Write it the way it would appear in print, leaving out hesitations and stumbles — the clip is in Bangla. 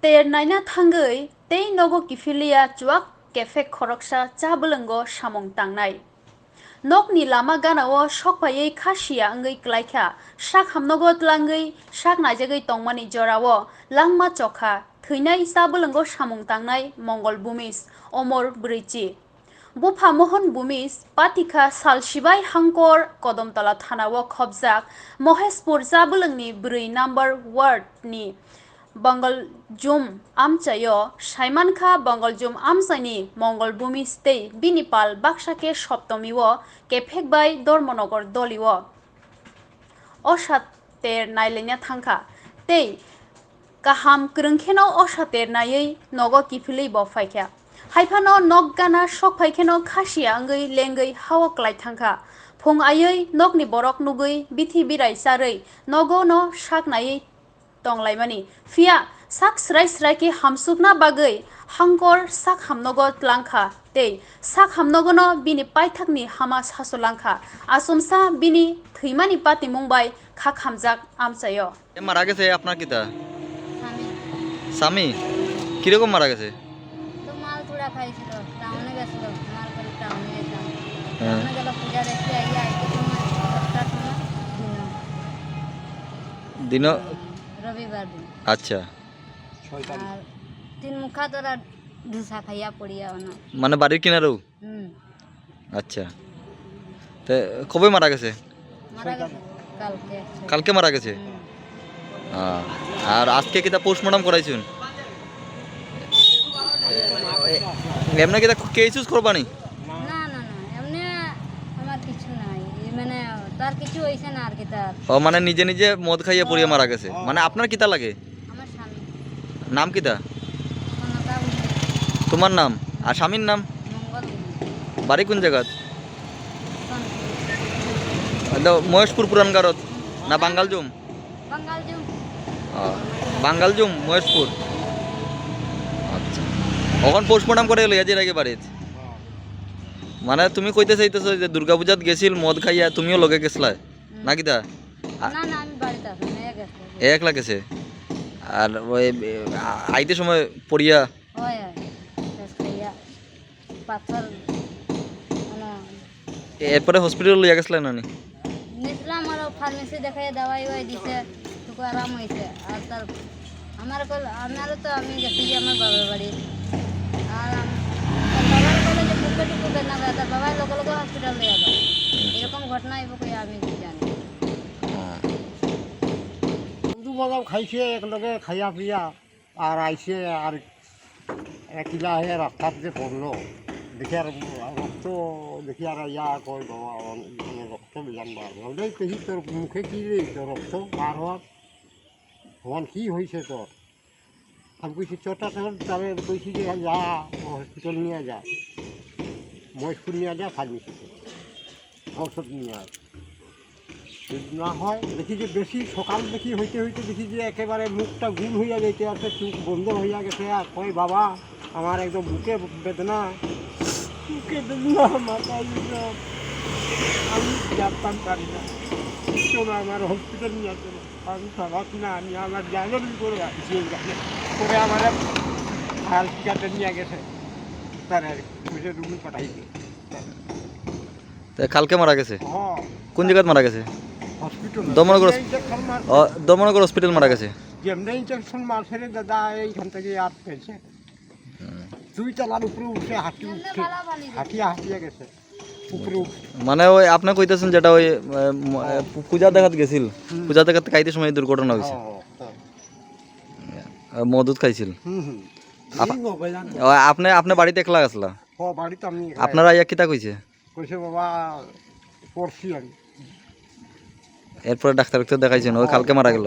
ter naina thangai tei nogo Kiphiliya chuak kefe Khoroksa cha Bwlwngo Samung tangnai nokni lama ganao sokpaiye khasiya angei klaikha sak hamnogo tlangai sak naijagoi tongmani jorao langma chokha thwinai cha Bwlwngo Samung tangnai Mongol bumis omor bwrichi Bufa Mohon Bumis Patika Salsibai Hangkor Kodomtala Thanao khobjak Moheshpur cha Bwlwngni 4 number ward ni Bengal Jum Amchayo Saimankha Bengal Jum Amchani Mongol Bumis tei Binipal Baksake Soptomiwo Kephekbai Dormonogor Doliwo Osater nailena thangkha tei kaham krungkheno osater naiei nogo Kiphiliya bo phaikha haifano nok gana sok phaikeno khasiya angei lengei hawo klai thangkha phung aiei nokni borok nugui bithi birai charei nogo no sak naiei tonglaimani fia sak srai srai ki hamsukna bagui hangkor sak hamnogo tlangkha tei sak hamnogo no bini paithakni hama sasolangkha asumsa bini thwimani pati mungbai khak hamjak amchayo মারা গেছে আপনার কিতা স্বামী কিরকম মারা গেছে তো মাল পুরা খাইছিল টাউনে গেছিল মাল করে টাউনে গেছিলাম টাউনে গেল পূজা দেখতে আইয়া আইতে সময় 10টার সময় দিন রবিবার দিন আচ্ছা আর তিন মুখা তোরা ধুসা খাইয়া পড়িয়া না মানে বাড়ির কিনারেও আচ্ছা তো কবে মারা গেছে মারা গেছে কালকে কালকে মারা গেছে আর আজকে কিতা পোস্টমর্টম করাইছুন এমনি কিতা কেসুস করবানি না না না এমনি আমার কিছু নাই মানে তার কিছু হইছে না আর কি তার ও মানে নিজে নিজে মদ খাইয়ে পড়িয়ে মারা গেছে মানে আপনার কিতা লাগে আমার স্বামী নাম কিতা কোনটা তোমার নাম আর স্বামীর নাম মঙ্গল বাড়ি কোন জায়গা মহেশপুর পুরানগারত না বাঙ্গাল জুম বাঙ্গাল জুম বাঙ্গাল জুম মহেশপুর আচ্ছা কখন পোস্টমর্টম করে এলো এজের আগে বাড়িত মানে তুমি কইতে চাইতেছো যে দুর্গা পূজাত গেছিল মদ খাইয়া তুমিও লগে গেছলা নাকি তা না না আমি বাড়িতে আছি না একলা গেছে আর ওই আইতে সময় পড়িয়া হয় শেষ খাইয়া পাথর মানে এরপরে হসপিটাল লইয়া গেছলা না নিছিলাম আর ফার্মেসি দেখাই দাওয়াই ওয়াই দিছে টুকু আরাম হয়েছে আর তার আমারও তো আমি গেছি আমার বাবার বাড়ি আর বাবার বলে যে বুকে টুকু বেদনা করে তার বাবার লোক লোক হসপিটাল নিয়ে যাবে এরকম ঘটনা এব কই আমি কি জানি দুবেলাও খাইছে একলগে খাইয়া পিয়া আর আইসে আর একলা হে রাস্তাত যে পড়লো দেখি আর রক্ত দেখি আর ইয়া কয় বাবা রক্ত বিজান বার হলে দেখি তোর মুখে কি রে তোর রক্ত বার হওয়ার ভগবান কি হয়েছে তোর আমি কইছি চটা তখন তবে কইছি যে যা হসপিটাল নিয়ে যা মহেশপুর নিয়ে যা ফার্মেসিতে ঔষধ নিয়ে আয় যদি না হয় দেখি যে বেশি সকাল দেখি হইতে হইতে দেখি যে একেবারে মুখটা গুল হইয়া যেতে আছে চোখ বন্ধ হইয়া গেছে আর কয় বাবা আমার একদম বুকে বেদনা বুকে বেদনা মাথায় আমি জানতাম পারি না চলো আমার হসপিটাল নিয়ে চলো আমি খারাপ না আমি আমার জানার করে আসছি করে আমার হাল টিকাতে নিয়ে গেছে তারা রুমে পাঠাইছে কালকে মারা গেছে হ্যাঁ কোন জায়গায় মারা গেছে হসপিটাল দমনগর হসপিটাল মারা গেছে যেমনি ইনজেকশন মারছে রে দাদা এইখান থেকে আর পেয়েছে 2 তলার উপরে উঠে হাঁটিয়া গেছে উপরে মানে ওই আপনি কইতেছেন যেটা ওই পূজা দেখাত গেছিল পূজা দেখাত খাইতে সময় দুর্ঘটনা হয়েছে মদুদ খাইছিল আপনি আপনি বাড়িতে একলা আসলা বাড়িতে আমি আপনারা আইয়া কিতা কইছে কইছে বাবা পড়ছি আমি এরপরে ডাক্তার দেখাইছেন ওই কালকে মারা গেল